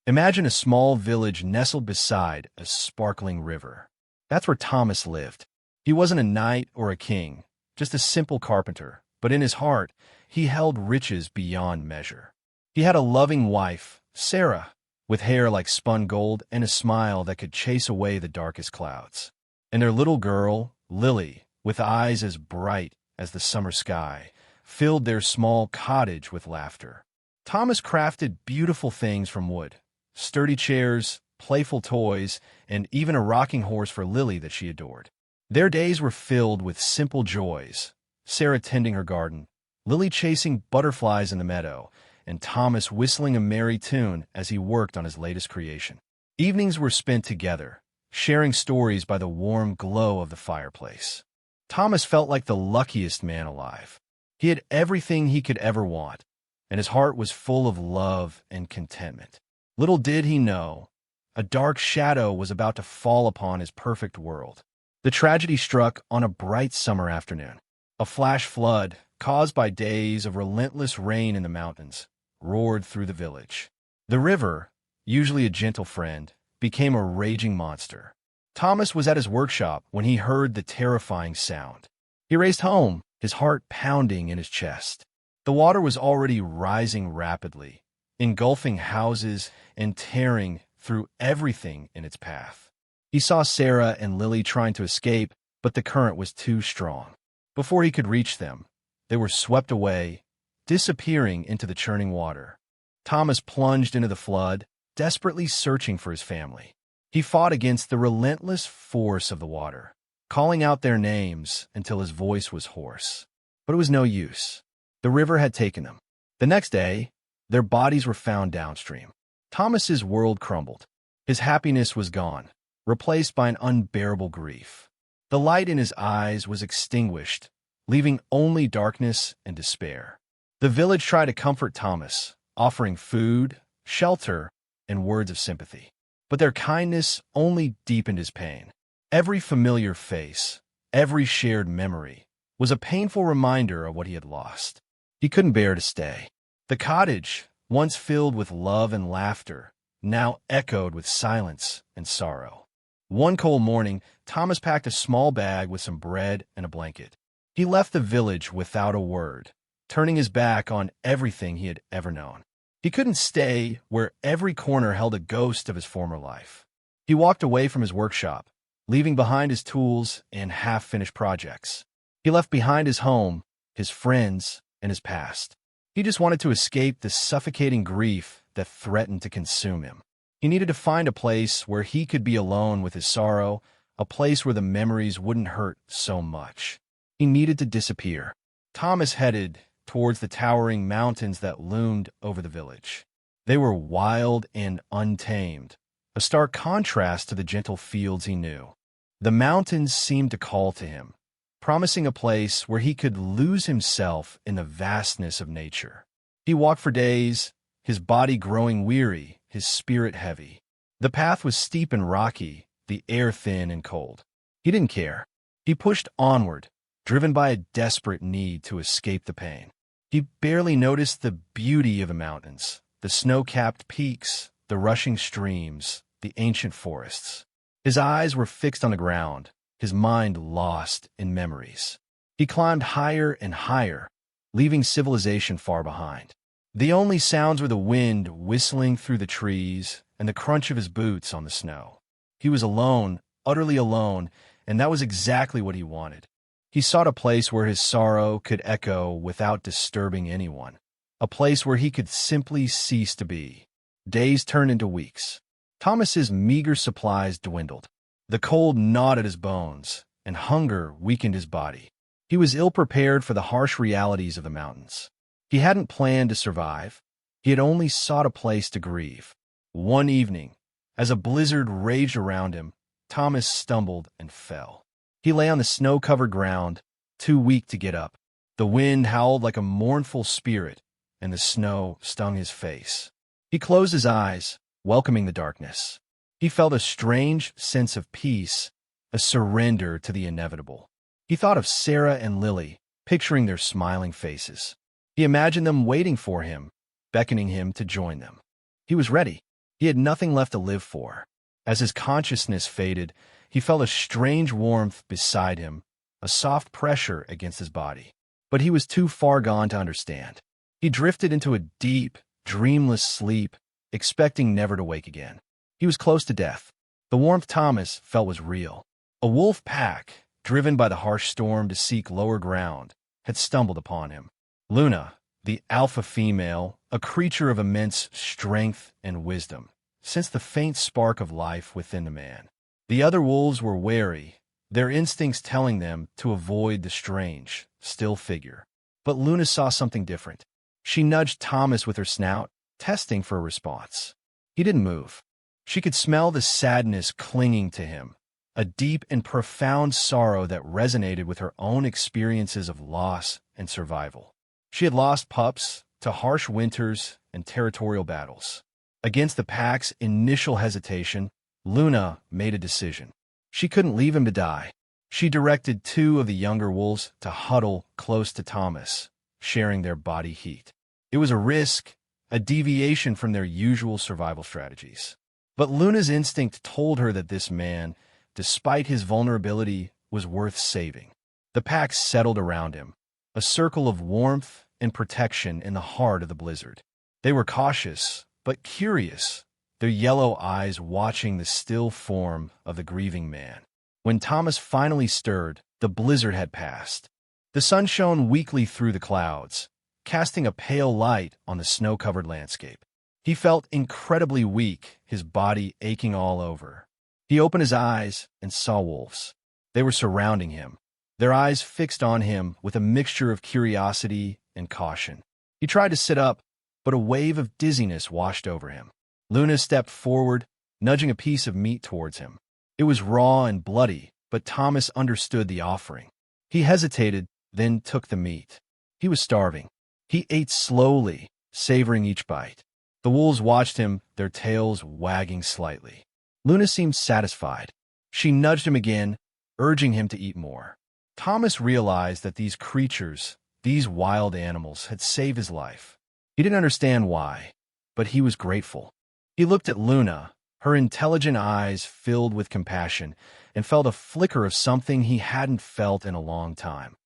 Imagine a small village nestled beside a sparkling river. That's where Thomas lived. He wasn't a knight or a king, just a simple carpenter, but in his heart, he held riches beyond measure. He had a loving wife, Sarah, with hair like spun gold and a smile that could chase away the darkest clouds. And their little girl, Lily, with eyes as bright as the summer sky, filled their small cottage with laughter. Thomas crafted beautiful things from wood, sturdy chairs, playful toys, and even a rocking horse for Lily that she adored. Their days were filled with simple joys, Sarah tending her garden, Lily chasing butterflies in the meadow, and Thomas whistling a merry tune as he worked on his latest creation. Evenings were spent together, sharing stories by the warm glow of the fireplace. Thomas felt like the luckiest man alive. He had everything he could ever want, and his heart was full of love and contentment. Little did he know, a dark shadow was about to fall upon his perfect world. The tragedy struck on a bright summer afternoon. A flash flood, caused by days of relentless rain in the mountains, roared through the village. The river, usually a gentle friend, became a raging monster. Thomas was at his workshop when he heard the terrifying sound. He raced home, his heart pounding in his chest. The water was already rising rapidly, engulfing houses and tearing through everything in its path. He saw Sarah and Lily trying to escape, but the current was too strong. Before he could reach them, they were swept away, disappearing into the churning water. Thomas plunged into the flood, desperately searching for his family. He fought against the relentless force of the water, calling out their names until his voice was hoarse. But it was no use. The river had taken them. The next day, their bodies were found downstream. Thomas's world crumbled. His happiness was gone, replaced by an unbearable grief. The light in his eyes was extinguished, leaving only darkness and despair. The village tried to comfort Thomas, offering food, shelter, and words of sympathy. But their kindness only deepened his pain. Every familiar face, every shared memory, was a painful reminder of what he had lost. He couldn't bear to stay. The cottage, once filled with love and laughter, now echoed with silence and sorrow. One cold morning, Thomas packed a small bag with some bread and a blanket. He left the village without a word, turning his back on everything he had ever known. He couldn't stay where every corner held a ghost of his former life. He walked away from his workshop, leaving behind his tools and half-finished projects. He left behind his home, his friends, and his past. He just wanted to escape the suffocating grief that threatened to consume him. He needed to find a place where he could be alone with his sorrow, a place where the memories wouldn't hurt so much. He needed to disappear. Thomas headed towards the towering mountains that loomed over the village. They were wild and untamed, a stark contrast to the gentle fields he knew. The mountains seemed to call to him, promising a place where he could lose himself in the vastness of nature. He walked for days, his body growing weary, his spirit heavy. The path was steep and rocky, the air thin and cold. He didn't care. He pushed onward, driven by a desperate need to escape the pain. He barely noticed the beauty of the mountains, the snow-capped peaks, the rushing streams, the ancient forests. His eyes were fixed on the ground, his mind lost in memories. He climbed higher and higher, leaving civilization far behind. The only sounds were the wind whistling through the trees and the crunch of his boots on the snow. He was alone, utterly alone, and that was exactly what he wanted. He sought a place where his sorrow could echo without disturbing anyone, a place where he could simply cease to be. Days turned into weeks. Thomas's meager supplies dwindled. The cold gnawed at his bones, and hunger weakened his body. He was ill-prepared for the harsh realities of the mountains. He hadn't planned to survive. He had only sought a place to grieve. One evening, as a blizzard raged around him, Thomas stumbled and fell. He lay on the snow-covered ground, too weak to get up. The wind howled like a mournful spirit, and the snow stung his face. He closed his eyes, welcoming the darkness. He felt a strange sense of peace, a surrender to the inevitable. He thought of Sarah and Lily, picturing their smiling faces. He imagined them waiting for him, beckoning him to join them. He was ready. He had nothing left to live for. As his consciousness faded, he felt a strange warmth beside him, a soft pressure against his body. But he was too far gone to understand. He drifted into a deep, dreamless sleep, expecting never to wake again. He was close to death. The warmth Thomas felt was real. A wolf pack, driven by the harsh storm to seek lower ground, had stumbled upon him. Luna, the alpha female, a creature of immense strength and wisdom, sensed the faint spark of life within the man. The other wolves were wary, their instincts telling them to avoid the strange, still figure. But Luna saw something different. She nudged Thomas with her snout, testing for a response. He didn't move. She could smell the sadness clinging to him, a deep and profound sorrow that resonated with her own experiences of loss and survival. She had lost pups to harsh winters and territorial battles. Against the pack's initial hesitation, Luna made a decision. She couldn't leave him to die. She directed two of the younger wolves to huddle close to Thomas, sharing their body heat. It was a risk, a deviation from their usual survival strategies. But Luna's instinct told her that this man, despite his vulnerability, was worth saving. The pack settled around him, a circle of warmth and protection in the heart of the blizzard. They were cautious, but curious, their yellow eyes watching the still form of the grieving man. When Thomas finally stirred, the blizzard had passed. The sun shone weakly through the clouds, casting a pale light on the snow-covered landscape. He felt incredibly weak, his body aching all over. He opened his eyes and saw wolves. They were surrounding him, their eyes fixed on him with a mixture of curiosity and caution. He tried to sit up, but a wave of dizziness washed over him. Luna stepped forward, nudging a piece of meat towards him. It was raw and bloody, but Thomas understood the offering. He hesitated, then took the meat. He was starving. He ate slowly, savoring each bite. The wolves watched him, their tails wagging slightly. Luna seemed satisfied. She nudged him again, urging him to eat more. Thomas realized that these creatures, these wild animals, had saved his life. He didn't understand why, but he was grateful. He looked at Luna, her intelligent eyes filled with compassion, and felt a flicker of something he hadn't felt in a long time: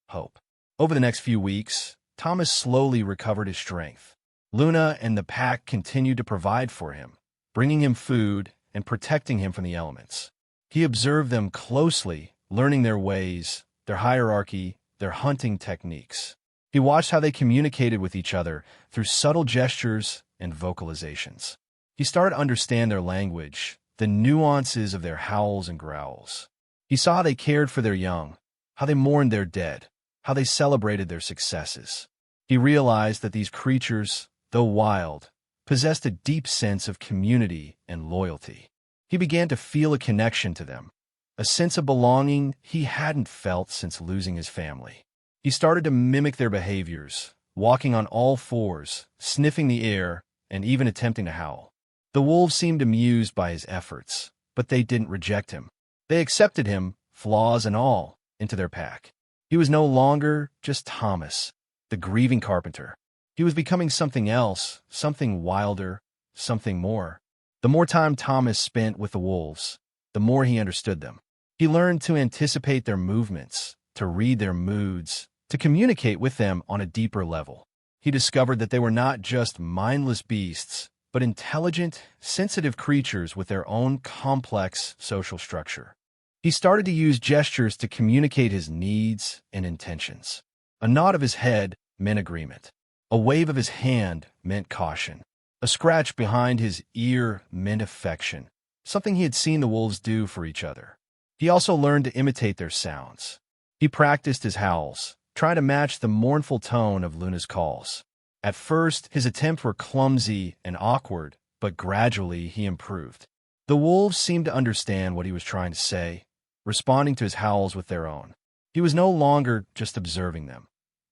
hope. Over the next few weeks, Thomas slowly recovered his strength. Luna and the pack continued to provide for him, bringing him food and protecting him from the elements. He observed them closely, learning their ways, their hierarchy, their hunting techniques. He watched how they communicated with each other through subtle gestures and vocalizations. He started to understand their language, the nuances of their howls and growls. He saw how they cared for their young, how they mourned their dead, how they celebrated their successes. He realized that these creatures, though wild, possessed a deep sense of community and loyalty. He began to feel a connection to them, a sense of belonging he hadn't felt since losing his family. He started to mimic their behaviors, walking on all fours, sniffing the air, and even attempting to howl. The wolves seemed amused by his efforts, but they didn't reject him. They accepted him, flaws and all, into their pack. He was no longer just Thomas, the grieving carpenter. He was becoming something else, something wilder, something more. The more time Thomas spent with the wolves, the more he understood them. He learned to anticipate their movements, to read their moods, to communicate with them on a deeper level. He discovered that they were not just mindless beasts, but intelligent, sensitive creatures with their own complex social structure. He started to use gestures to communicate his needs and intentions. A nod of his head meant agreement. A wave of his hand meant caution. A scratch behind his ear meant affection, something he had seen the wolves do for each other. He also learned to imitate their sounds. He practiced his howls, trying to match the mournful tone of Luna's calls. At first, his attempts were clumsy and awkward, but gradually he improved. The wolves seemed to understand what he was trying to say, responding to his howls with their own. He was no longer just observing them.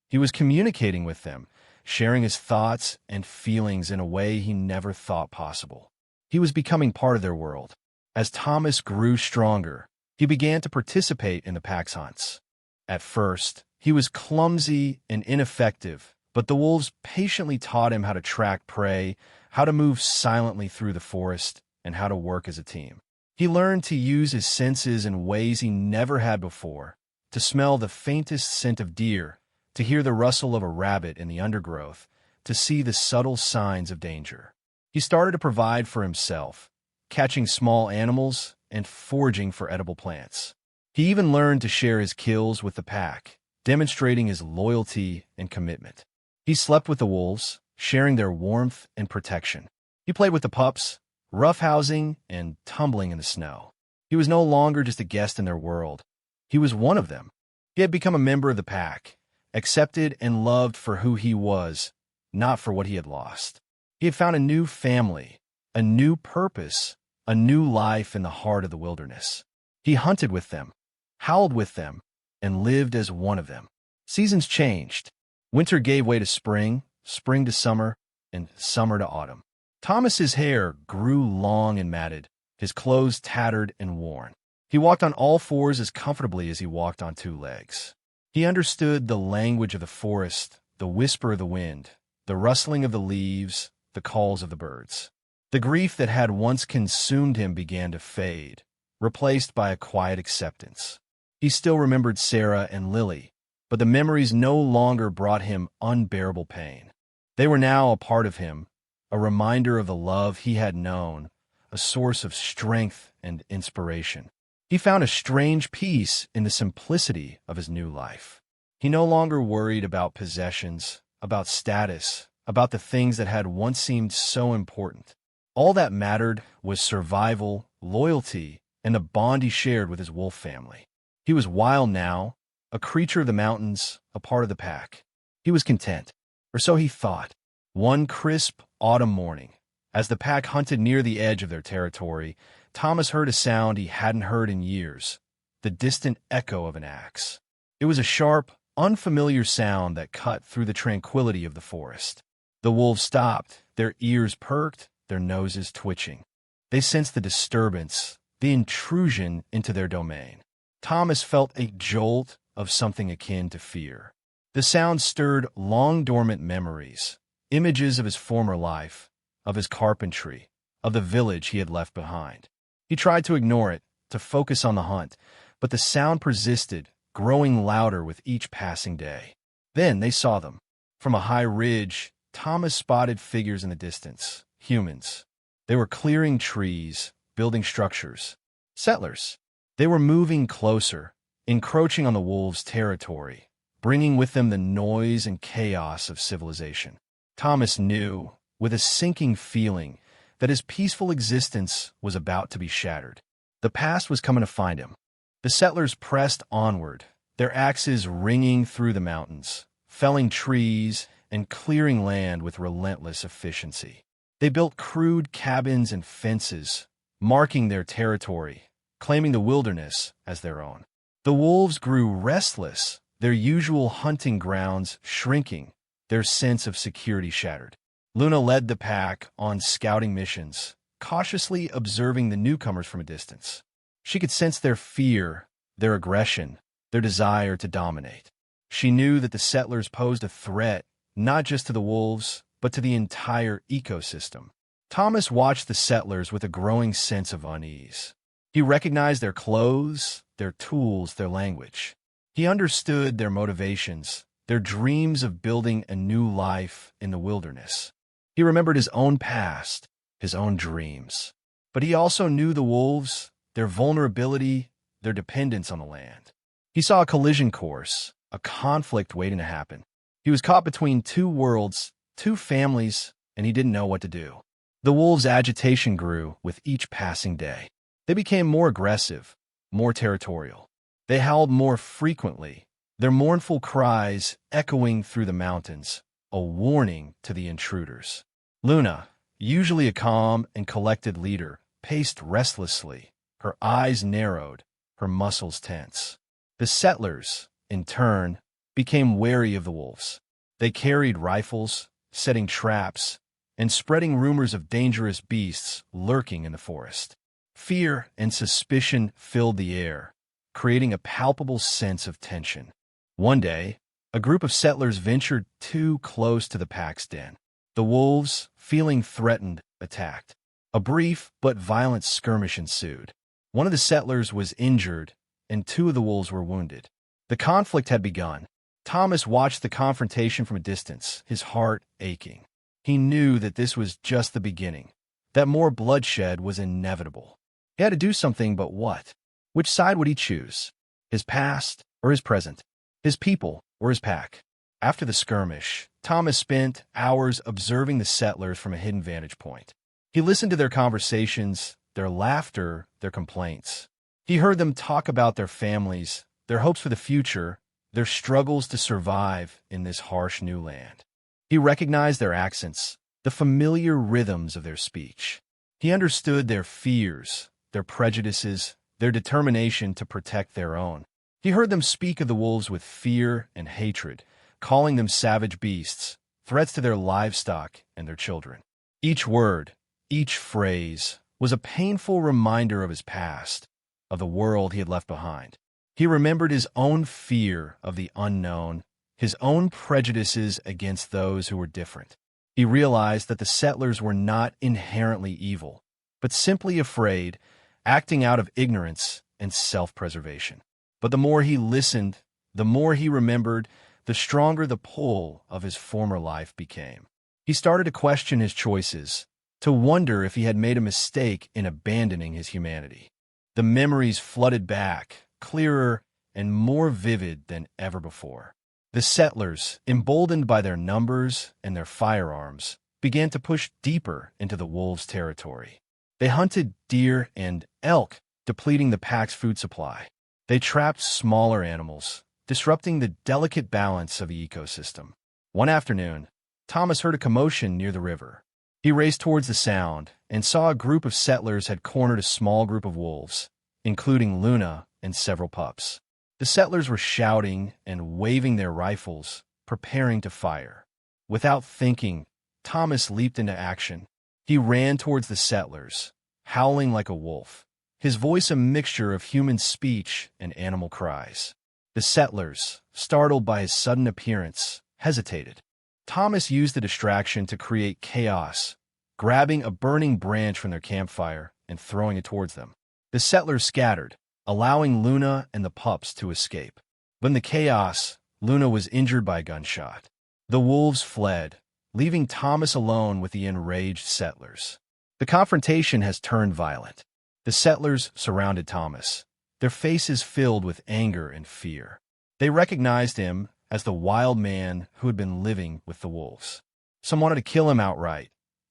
He was communicating with them, sharing his thoughts and feelings in a way he never thought possible. He was becoming part of their world. As Thomas grew stronger, he began to participate in the pack's hunts. At first, he was clumsy and ineffective, But the wolves patiently taught him how to track prey, how to move silently through the forest, and how to work as a team. He learned to use his senses in ways he never had before, to smell the faintest scent of deer, to hear the rustle of a rabbit in the undergrowth, to see the subtle signs of danger. He started to provide for himself, catching small animals and foraging for edible plants. He even learned to share his kills with the pack, demonstrating his loyalty and commitment. He slept with the wolves, sharing their warmth and protection. He played with the pups, roughhousing and tumbling in the snow. He was no longer just a guest in their world. He was one of them. He had become a member of the pack, accepted and loved for who he was, not for what he had lost. He had found a new family, a new purpose, a new life in the heart of the wilderness. He hunted with them, howled with them, and lived as one of them. Seasons changed. Winter gave way to spring, spring to summer, and summer to autumn. Thomas's hair grew long and matted, his clothes tattered and worn. He walked on all fours as comfortably as he walked on two legs. He understood the language of the forest, the whisper of the wind, the rustling of the leaves, the calls of the birds. The grief that had once consumed him began to fade, replaced by a quiet acceptance. He still remembered Sarah and Lily, but the memories no longer brought him unbearable pain. They were now a part of him, a reminder of the love he had known, a source of strength and inspiration. He found a strange peace in the simplicity of his new life. He no longer worried about possessions, about status, about the things that had once seemed so important. All that mattered was survival, loyalty, and the bond he shared with his wolf family. He was wild now, a creature of the mountains, a part of the pack. He was content, or so he thought. One crisp autumn morning, as the pack hunted near the edge of their territory, Thomas heard a sound he hadn't heard in years, the distant echo of an axe. It was a sharp, unfamiliar sound that cut through the tranquility of the forest. The wolves stopped, their ears perked, their noses twitching. They sensed the disturbance, the intrusion into their domain. Thomas felt a jolt of something akin to fear. The sound stirred long-dormant memories, images of his former life, of his carpentry, of the village he had left behind. He tried to ignore it, to focus on the hunt, but the sound persisted, growing louder with each passing day. Then they saw them. From a high ridge, Thomas spotted figures in the distance, humans. They were clearing trees, building structures. Settlers. They were moving closer, encroaching on the wolves' territory, bringing with them the noise and chaos of civilization. Thomas knew, with a sinking feeling, that his peaceful existence was about to be shattered. The past was coming to find him. The settlers pressed onward, their axes ringing through the mountains, felling trees and clearing land with relentless efficiency. They built crude cabins and fences, marking their territory, claiming the wilderness as their own. The wolves grew restless, their usual hunting grounds shrinking, their sense of security shattered. Luna led the pack on scouting missions, cautiously observing the newcomers from a distance. She could sense their fear, their aggression, their desire to dominate. She knew that the settlers posed a threat, not just to the wolves, but to the entire ecosystem. Thomas watched the settlers with a growing sense of unease. He recognized their clothes, their tools, their language. He understood their motivations, their dreams of building a new life in the wilderness. He remembered his own past, his own dreams. But he also knew the wolves, their vulnerability, their dependence on the land. He saw a collision course, a conflict waiting to happen. He was caught between two worlds, two families, and he didn't know what to do. The wolves' agitation grew with each passing day. They became more aggressive, more territorial. They howled more frequently, their mournful cries echoing through the mountains, a warning to the intruders. Luna, usually a calm and collected leader, paced restlessly, her eyes narrowed, her muscles tense. The settlers, in turn, became wary of the wolves. They carried rifles, setting traps, and spreading rumors of dangerous beasts lurking in the forest. Fear and suspicion filled the air, creating a palpable sense of tension. One day, a group of settlers ventured too close to the pack's den. The wolves, feeling threatened, attacked. A brief but violent skirmish ensued. One of the settlers was injured, and two of the wolves were wounded. The conflict had begun. Thomas watched the confrontation from a distance, his heart aching. He knew that this was just the beginning, that more bloodshed was inevitable. He had to do something, but what? Which side would he choose? His past or his present? His people or his pack? After the skirmish, Thomas spent hours observing the settlers from a hidden vantage point. He listened to their conversations, their laughter, their complaints. He heard them talk about their families, their hopes for the future, their struggles to survive in this harsh new land. He recognized their accents, the familiar rhythms of their speech. He understood their fears, their prejudices, their determination to protect their own. He heard them speak of the wolves with fear and hatred, calling them savage beasts, threats to their livestock and their children. Each word, each phrase, was a painful reminder of his past, of the world he had left behind. He remembered his own fear of the unknown, his own prejudices against those who were different. He realized that the settlers were not inherently evil, but simply afraid, acting out of ignorance and self-preservation. But the more he listened, the more he remembered, the stronger the pull of his former life became. He started to question his choices, to wonder if he had made a mistake in abandoning his humanity. The memories flooded back, clearer and more vivid than ever before. The settlers, emboldened by their numbers and their firearms, began to push deeper into the wolves' territory. They hunted deer and elk, depleting the pack's food supply. They trapped smaller animals, disrupting the delicate balance of the ecosystem. One afternoon, Thomas heard a commotion near the river. He raced towards the sound and saw a group of settlers had cornered a small group of wolves, including Luna and several pups. The settlers were shouting and waving their rifles, preparing to fire. Without thinking, Thomas leaped into action. He ran towards the settlers, howling like a wolf, his voice a mixture of human speech and animal cries. The settlers, startled by his sudden appearance, hesitated. Thomas used the distraction to create chaos, grabbing a burning branch from their campfire and throwing it towards them. The settlers scattered, allowing Luna and the pups to escape. But in the chaos, Luna was injured by a gunshot. The wolves fled, leaving Thomas alone with the enraged settlers. The confrontation has turned violent. The settlers surrounded Thomas, their faces filled with anger and fear. They recognized him as the wild man who had been living with the wolves. Some wanted to kill him outright,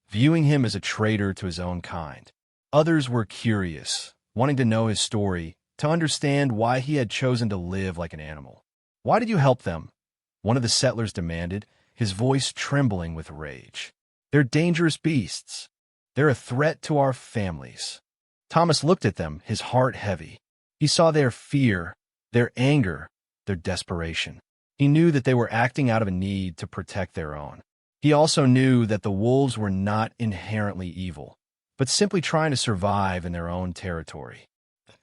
viewing him as a traitor to his own kind. Others were curious, wanting to know his story, to understand why he had chosen to live like an animal. "Why did you help them?" one of the settlers demanded, his voice trembling with rage. "They're dangerous beasts. They're a threat to our families." Thomas looked at them, his heart heavy. He saw their fear, their anger, their desperation. He knew that they were acting out of a need to protect their own. He also knew that the wolves were not inherently evil, but simply trying to survive in their own territory.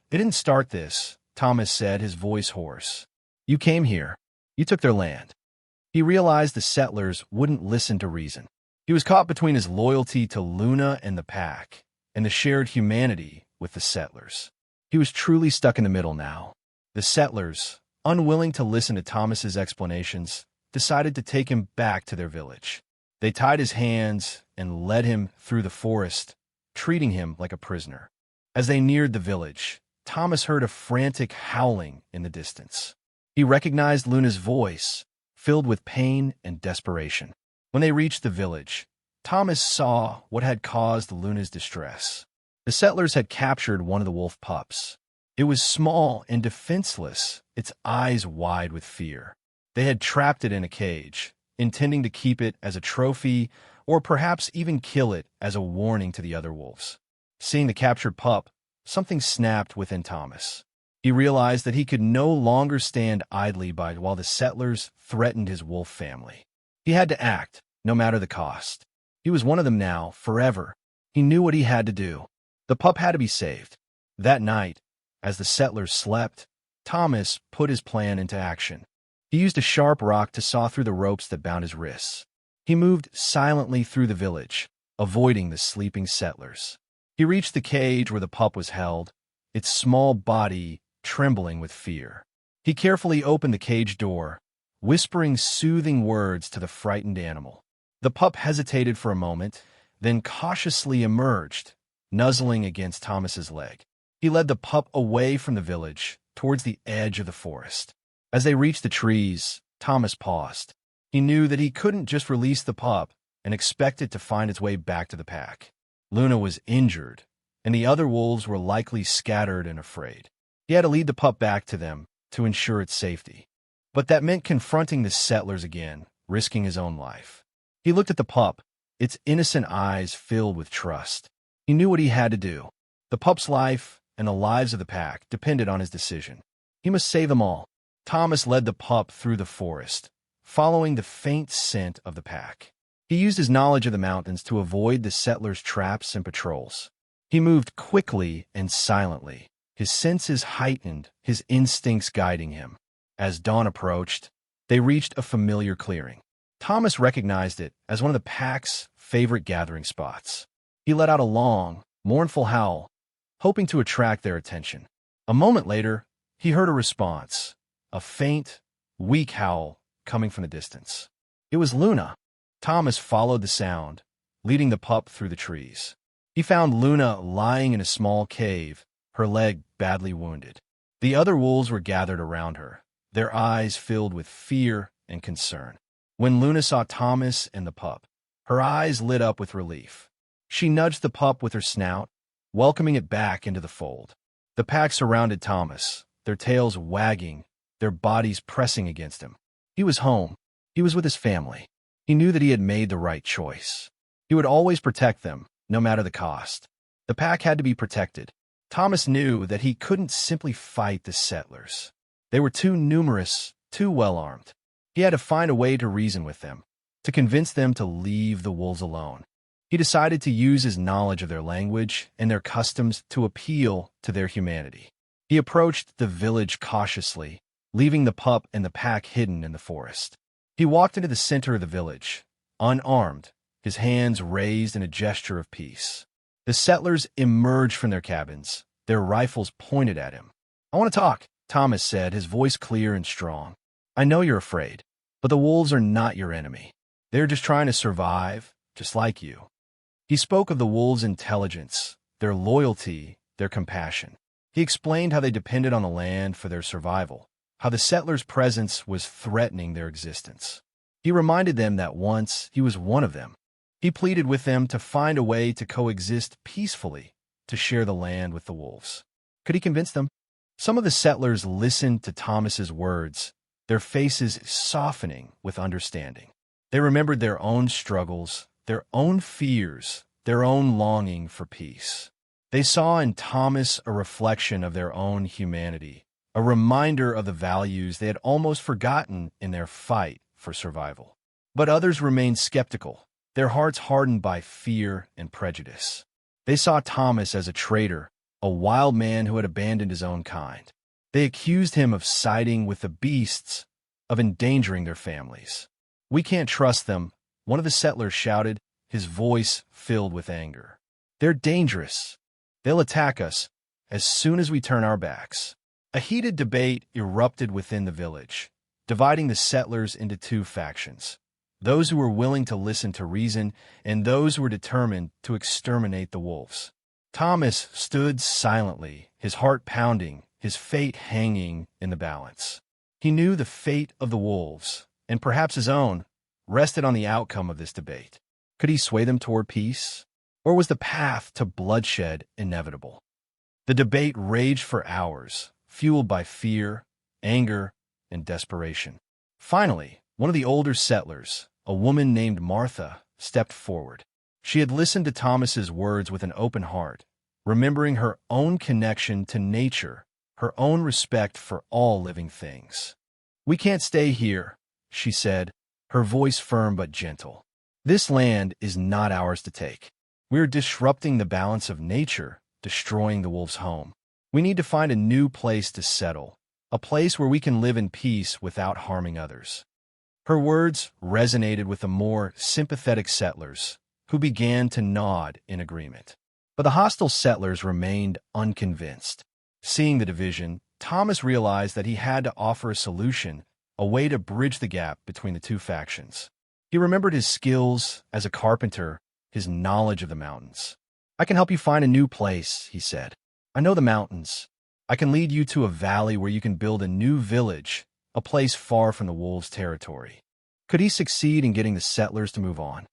"They didn't start this," Thomas said, his voice hoarse. "You came here. You took their land." He realized the settlers wouldn't listen to reason. He was caught between his loyalty to Luna and the pack, and the shared humanity with the settlers. He was truly stuck in the middle now. The settlers, unwilling to listen to Thomas's explanations, decided to take him back to their village. They tied his hands and led him through the forest, treating him like a prisoner. As they neared the village, Thomas heard a frantic howling in the distance. He recognized Luna's voice, filled with pain and desperation. When they reached the village, Thomas saw what had caused Luna's distress. The settlers had captured one of the wolf pups. It was small and defenseless, its eyes wide with fear. They had trapped it in a cage, intending to keep it as a trophy or perhaps even kill it as a warning to the other wolves. Seeing the captured pup, something snapped within Thomas. He realized that he could no longer stand idly by while the settlers threatened his wolf family. He had to act, no matter the cost. He was one of them now, forever. He knew what he had to do. The pup had to be saved. That night, as the settlers slept, Thomas put his plan into action. He used a sharp rock to saw through the ropes that bound his wrists. He moved silently through the village, avoiding the sleeping settlers. He reached the cage where the pup was held, its small body trembling with fear. He carefully opened the cage door, whispering soothing words to the frightened animal. The pup hesitated for a moment, then cautiously emerged, nuzzling against Thomas's leg. He led the pup away from the village, towards the edge of the forest. As they reached the trees, Thomas paused. He knew that he couldn't just release the pup and expect it to find its way back to the pack. Luna was injured, and the other wolves were likely scattered and afraid. He had to lead the pup back to them to ensure its safety. But that meant confronting the settlers again, risking his own life. He looked at the pup, its innocent eyes filled with trust. He knew what he had to do. The pup's life and the lives of the pack depended on his decision. He must save them all. Thomas led the pup through the forest, following the faint scent of the pack. He used his knowledge of the mountains to avoid the settlers' traps and patrols. He moved quickly and silently, his senses heightened, his instincts guiding him. As dawn approached, they reached a familiar clearing. Thomas recognized it as one of the pack's favorite gathering spots. He let out a long, mournful howl, hoping to attract their attention. A moment later, he heard a response, a faint, weak howl coming from the distance. It was Luna. Thomas followed the sound, leading the pup through the trees. He found Luna lying in a small cave, her leg badly wounded. The other wolves were gathered around her, their eyes filled with fear and concern. When Luna saw Thomas and the pup, her eyes lit up with relief. She nudged the pup with her snout, welcoming it back into the fold. The pack surrounded Thomas, their tails wagging, their bodies pressing against him. He was home. He was with his family. He knew that he had made the right choice. He would always protect them, no matter the cost. The pack had to be protected. Thomas knew that he couldn't simply fight the settlers. They were too numerous, too well-armed. He had to find a way to reason with them, to convince them to leave the wolves alone. He decided to use his knowledge of their language and their customs to appeal to their humanity. He approached the village cautiously, leaving the pup and the pack hidden in the forest. He walked into the center of the village, unarmed, his hands raised in a gesture of peace. The settlers emerged from their cabins, their rifles pointed at him. "I want to talk," Thomas said, his voice clear and strong. "I know you're afraid, but the wolves are not your enemy. They're just trying to survive, just like you." He spoke of the wolves' intelligence, their loyalty, their compassion. He explained how they depended on the land for their survival, how the settlers' presence was threatening their existence. He reminded them that once he was one of them. He pleaded with them to find a way to coexist peacefully, to share the land with the wolves. Could he convince them? Some of the settlers listened to Thomas's words, their faces softening with understanding. They remembered their own struggles, their own fears, their own longing for peace. They saw in Thomas a reflection of their own humanity, a reminder of the values they had almost forgotten in their fight for survival. But others remained skeptical, their hearts hardened by fear and prejudice. They saw Thomas as a traitor, a wild man who had abandoned his own kind. They accused him of siding with the beasts, of endangering their families. "We can't trust them," one of the settlers shouted, his voice filled with anger. "They're dangerous. They'll attack us as soon as we turn our backs." A heated debate erupted within the village, dividing the settlers into two factions, those who were willing to listen to reason and those who were determined to exterminate the wolves. Thomas stood silently, his heart pounding, his fate hanging in the balance. He knew the fate of the wolves, and perhaps his own, rested on the outcome of this debate. Could he sway them toward peace? Or was the path to bloodshed inevitable? The debate raged for hours, fueled by fear, anger, and desperation. Finally, one of the older settlers, a woman named Martha, stepped forward. She had listened to Thomas's words with an open heart, remembering her own connection to nature, her own respect for all living things. "We can't stay here," she said, her voice firm but gentle. "This land is not ours to take. We're disrupting the balance of nature, destroying the wolves' home. We need to find a new place to settle, a place where we can live in peace without harming others. Her words resonated with the more sympathetic settlers, who began to nod in agreement. But the hostile settlers remained unconvinced. Seeing the division, Thomas realized that he had to offer a solution, a way to bridge the gap between the two factions. He remembered his skills as a carpenter, his knowledge of the mountains. "I can help you find a new place," he said. "I know the mountains. I can lead you to a valley where you can build a new village, a place far from the wolves' territory." Could he succeed in getting the settlers to move on?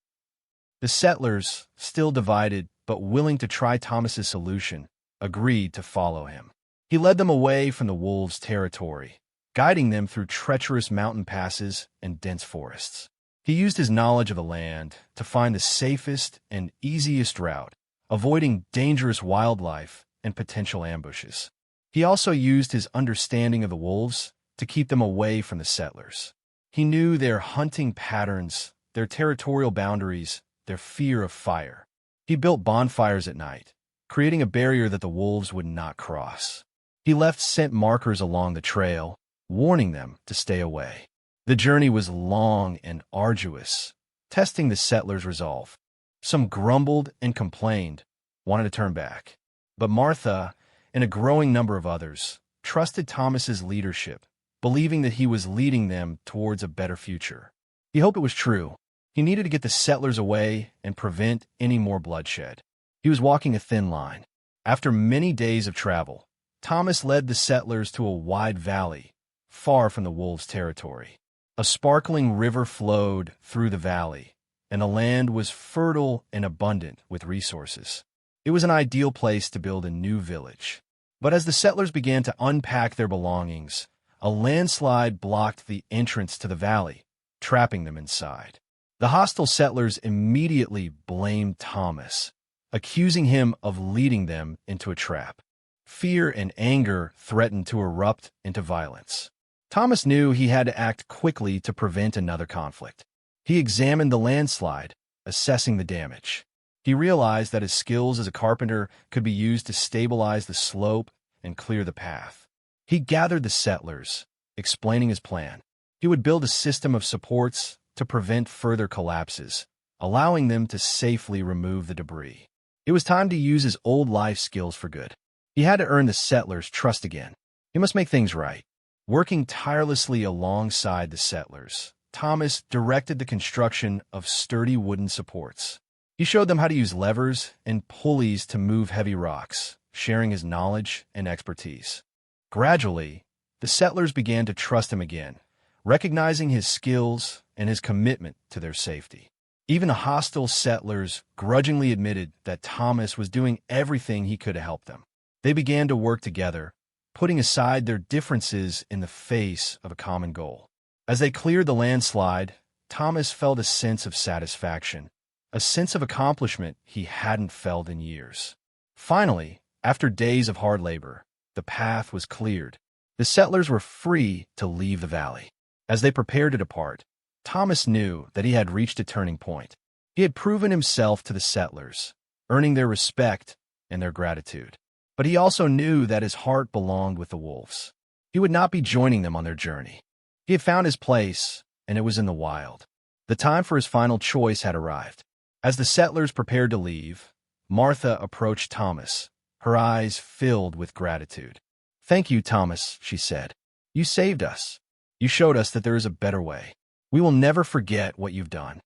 The settlers, still divided but willing to try Thomas's solution, agreed to follow him. He led them away from the wolves' territory, guiding them through treacherous mountain passes and dense forests. He used his knowledge of the land to find the safest and easiest route, avoiding dangerous wildlife and potential ambushes. He also used his understanding of the wolves to keep them away from the settlers. He knew their hunting patterns, their territorial boundaries, their fear of fire. He built bonfires at night, creating a barrier that the wolves would not cross. He left scent markers along the trail, warning them to stay away. The journey was long and arduous, testing the settlers' resolve. Some grumbled and complained, wanted to turn back. But Martha, and a growing number of others, trusted Thomas's leadership, believing that he was leading them towards a better future. He hoped it was true. He needed to get the settlers away and prevent any more bloodshed. He was walking a thin line. After many days of travel, Thomas led the settlers to a wide valley, far from the wolves' territory. A sparkling river flowed through the valley, and the land was fertile and abundant with resources. It was an ideal place to build a new village. But as the settlers began to unpack their belongings, a landslide blocked the entrance to the valley, trapping them inside. The hostile settlers immediately blamed Thomas, accusing him of leading them into a trap. Fear and anger threatened to erupt into violence. Thomas knew he had to act quickly to prevent another conflict. He examined the landslide, assessing the damage. He realized that his skills as a carpenter could be used to stabilize the slope and clear the path. He gathered the settlers, explaining his plan. He would build a system of supports to prevent further collapses, allowing them to safely remove the debris. It was time to use his old life skills for good. He had to earn the settlers' trust again. He must make things right. Working tirelessly alongside the settlers, Thomas directed the construction of sturdy wooden supports. He showed them how to use levers and pulleys to move heavy rocks, sharing his knowledge and expertise. Gradually, the settlers began to trust him again, recognizing his skills and his commitment to their safety. Even the hostile settlers grudgingly admitted that Thomas was doing everything he could to help them. They began to work together, putting aside their differences in the face of a common goal. As they cleared the landslide, Thomas felt a sense of satisfaction, a sense of accomplishment he hadn't felt in years. Finally, after days of hard labor, the path was cleared. The settlers were free to leave the valley. As they prepared to depart, Thomas knew that he had reached a turning point. He had proven himself to the settlers, earning their respect and their gratitude. But he also knew that his heart belonged with the wolves. He would not be joining them on their journey. He had found his place, and it was in the wild. The time for his final choice had arrived. As the settlers prepared to leave, Martha approached Thomas, her eyes filled with gratitude. "Thank you, Thomas," she said. "You saved us. You showed us that there is a better way. We will never forget what you've done."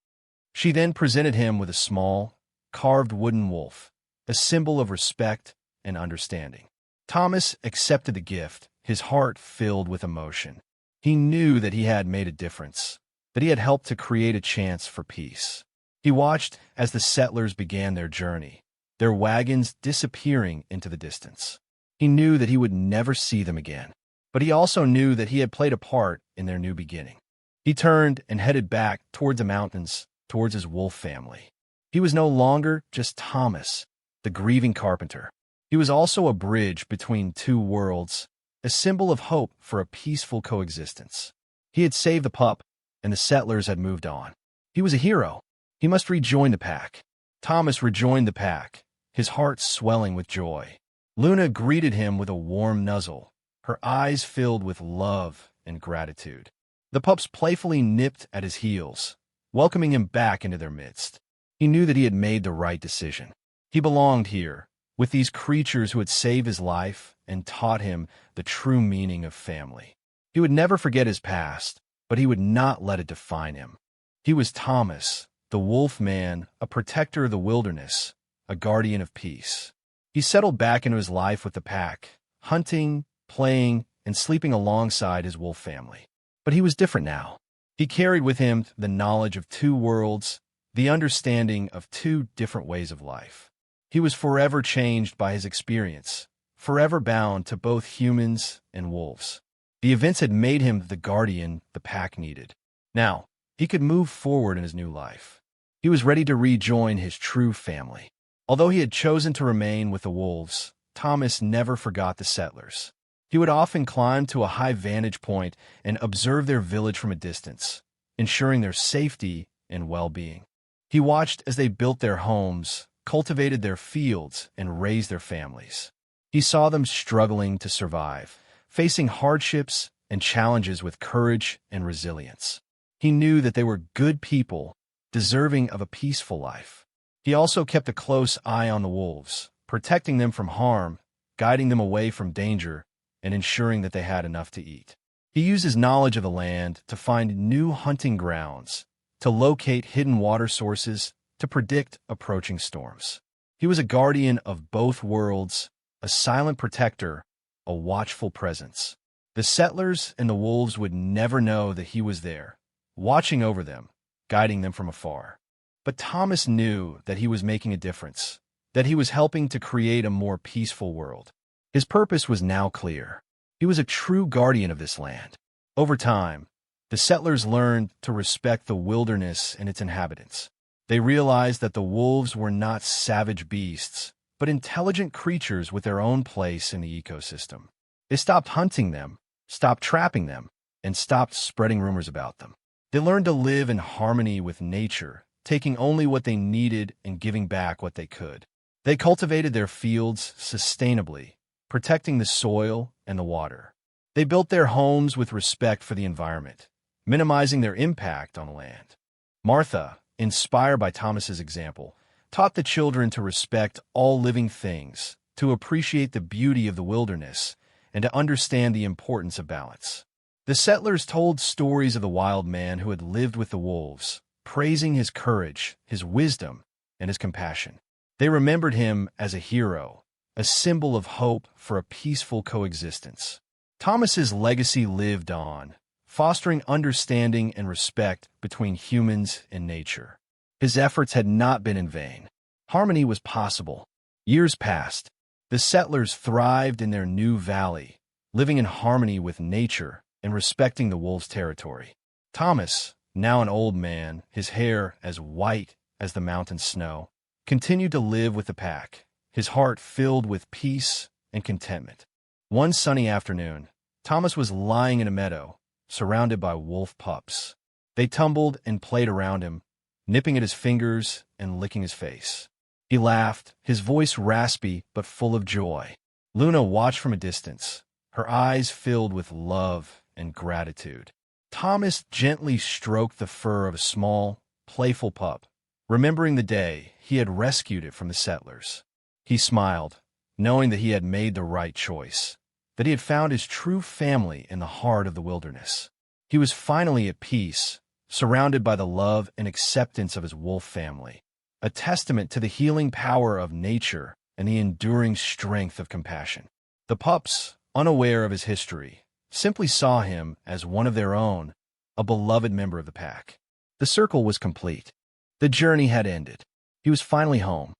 She then presented him with a small, carved wooden wolf, a symbol of respect and understanding. Thomas accepted the gift, his heart filled with emotion. He knew that he had made a difference, that he had helped to create a chance for peace. He watched as the settlers began their journey, their wagons disappearing into the distance. He knew that he would never see them again, but he also knew that he had played a part in their new beginning. He turned and headed back towards the mountains, towards his wolf family. He was no longer just Thomas, the grieving carpenter. He was also a bridge between two worlds, a symbol of hope for a peaceful coexistence. He had saved the pup, and the settlers had moved on. He was a hero. He must rejoin the pack. Thomas rejoined the pack, his heart swelling with joy. Luna greeted him with a warm nuzzle, her eyes filled with love and gratitude. The pups playfully nipped at his heels, welcoming him back into their midst. He knew that he had made the right decision. He belonged here, with these creatures who had saved his life and taught him the true meaning of family. He would never forget his past, but he would not let it define him. He was Thomas, the wolf man, a protector of the wilderness, a guardian of peace. He settled back into his life with the pack, hunting, playing, and sleeping alongside his wolf family. But he was different now. He carried with him the knowledge of two worlds, the understanding of two different ways of life. He was forever changed by his experience, forever bound to both humans and wolves. The events had made him the guardian the pack needed. Now, he could move forward in his new life. He was ready to rejoin his true family. Although he had chosen to remain with the wolves, Thomas never forgot the settlers. He would often climb to a high vantage point and observe their village from a distance, ensuring their safety and well-being. He watched as they built their homes, cultivated their fields, and raised their families. He saw them struggling to survive, facing hardships and challenges with courage and resilience. He knew that they were good people, deserving of a peaceful life. He also kept a close eye on the wolves, protecting them from harm, guiding them away from danger, and ensuring that they had enough to eat. He used his knowledge of the land to find new hunting grounds, to locate hidden water sources, to predict approaching storms. He was a guardian of both worlds, a silent protector, a watchful presence. The settlers and the wolves would never know that he was there, watching over them, guiding them from afar. But Thomas knew that he was making a difference, that he was helping to create a more peaceful world. His purpose was now clear. He was a true guardian of this land. Over time, the settlers learned to respect the wilderness and its inhabitants. They realized that the wolves were not savage beasts, but intelligent creatures with their own place in the ecosystem. They stopped hunting them, stopped trapping them, and stopped spreading rumors about them. They learned to live in harmony with nature, taking only what they needed and giving back what they could. They cultivated their fields sustainably, protecting the soil and the water. They built their homes with respect for the environment, minimizing their impact on the land. Martha, inspired by Thomas's example, taught the children to respect all living things, to appreciate the beauty of the wilderness, and to understand the importance of balance. The settlers told stories of the wild man who had lived with the wolves, praising his courage, his wisdom, and his compassion. They remembered him as a hero, a symbol of hope for a peaceful coexistence. Thomas's legacy lived on, fostering understanding and respect between humans and nature. His efforts had not been in vain. Harmony was possible. Years passed. The settlers thrived in their new valley, living in harmony with nature and respecting the wolves' territory. Thomas, now an old man, his hair as white as the mountain snow, continued to live with the pack, his heart filled with peace and contentment. One sunny afternoon, Thomas was lying in a meadow, surrounded by wolf pups. They tumbled and played around him, nipping at his fingers and licking his face. He laughed, his voice raspy but full of joy. Luna watched from a distance, her eyes filled with love and gratitude. Thomas gently stroked the fur of a small, playful pup, remembering the day he had rescued it from the settlers. He smiled, knowing that he had made the right choice, that he had found his true family in the heart of the wilderness. He was finally at peace, surrounded by the love and acceptance of his wolf family, a testament to the healing power of nature and the enduring strength of compassion. The pups, unaware of his history, simply saw him as one of their own, a beloved member of the pack. The circle was complete. The journey had ended. He was finally home,